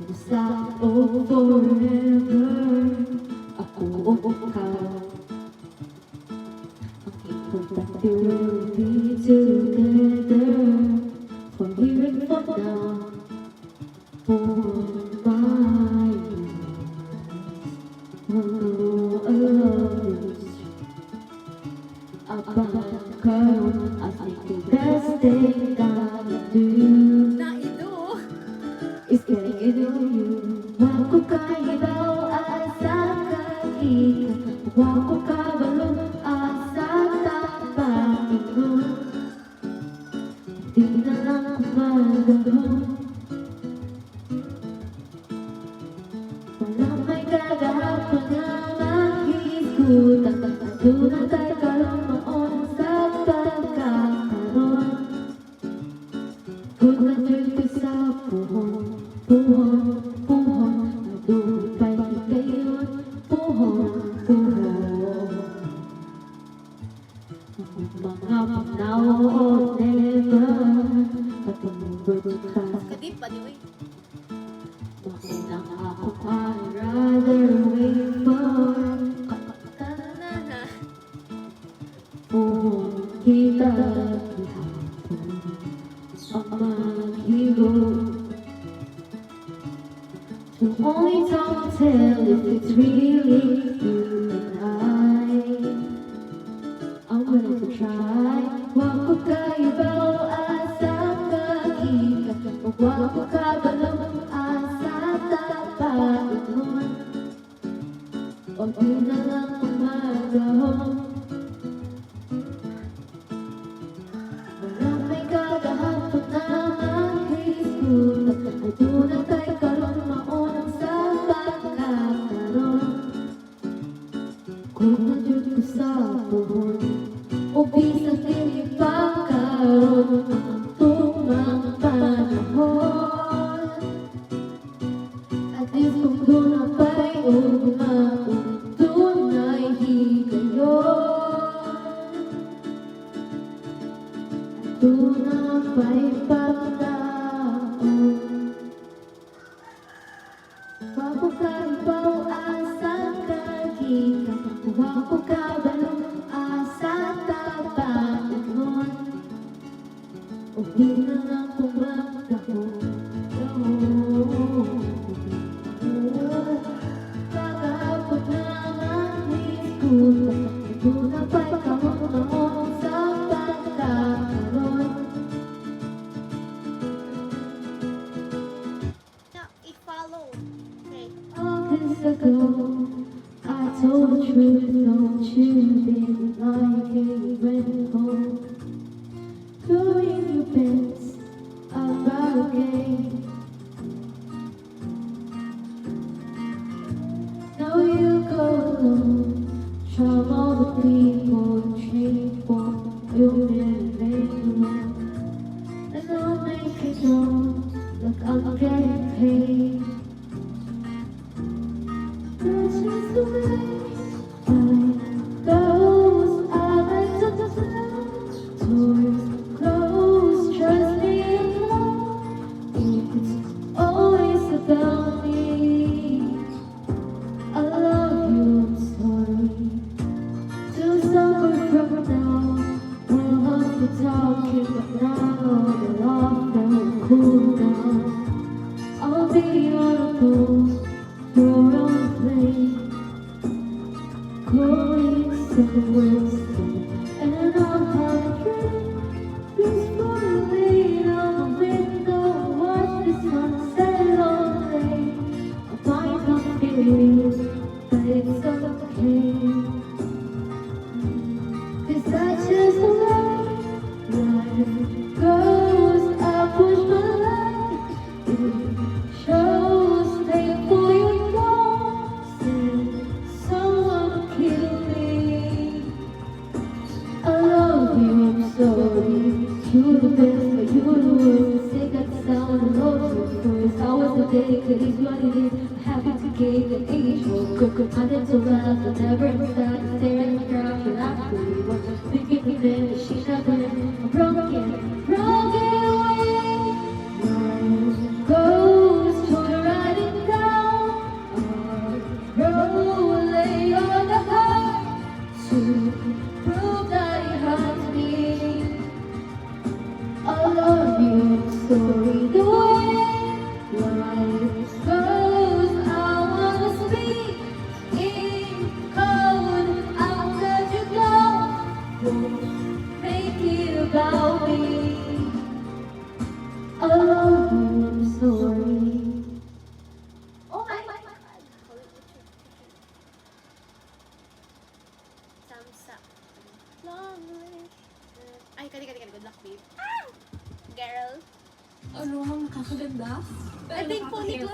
Sa o forever, ako o ikaw. Ang importante we'll be together, for here and for now, for my life. Oh, I love you. Abang I think the best thing that I do is getting into you. Wag ko kaibaw asa kahika, wag ko kabalo asa tapatin mo. Di na lang magano, walang may kagahapon na makikutan. Tunay tayo kalamaon sa pagkakaroon. Kung nandun ka sa puhon, puhon, puhon, matupay kayon, puhon, puhon. Mga panahon never patungkol ka. Kadip pa di uy. Makunang ako I'd rather wait for Tanana. puhon kita gihapon ang maghiro. To only don't tell if it's really you and I'm willing to try. Wag ko kaibaw asa kahika, wag ko kabalo asa tapatin mo. O di na lang umagaw, walang may kagahapon na makikutan. Ay tunay tayo karon maunang sa pagkakaroon. Kung nandun ka sa puhon, o bisang hindi pagkaroon ang tumang panahon. At least kung doon na ba'y umaon, doon ay higayon. At doon na ba'y pagdaon. Wag ko kaibaw asa kahika, wag ko kabalo asa tapatin mo. O di na lang kumagdahon. Pagkahapon naman iskutan, doon na ba'y kamang sa pagkakaroon. Na i-follow. Okay. August ago, I told the truth, don't you didn't like it, went home. Doing your best, about okay. Now you go alone, charm all the people, change for you'll never make alone. And I'll make it known, look I'm getting paid. That's just the way life goes. I like to toys, clothes, trust me and love. It's always about me. I love you, I'm sorry to suffer from now. We'll have to talking, but now the laughter will cool down. I'll be your boat, you're on the plane, going somewhere safe, and I'll have a drink. Please follow me out the window, watch the sunset all day. I might not feel you, but it's okay. 'Cause that's just the way life goes. I push my luck, it shows painful you don't say someone kill me. I love you, I'm sorry. You're the best, but you're the worst. Say that the sound of love was first. I was the day, 'cause it's what it is. I'm happy to give the age will cook. I did so well, but never start to stare at my girl. You're not really what you're thinking of it. She's not gonna I'm broken away. Life goes, toy riding story the way life goes. I wanna speak in code. I'll let you go. Won't make it about me. A love story. Oh my God. Samsa. Long way. Ay, kani. Good luck, babe. Girl. Ano, nakakaganda? I think pony ko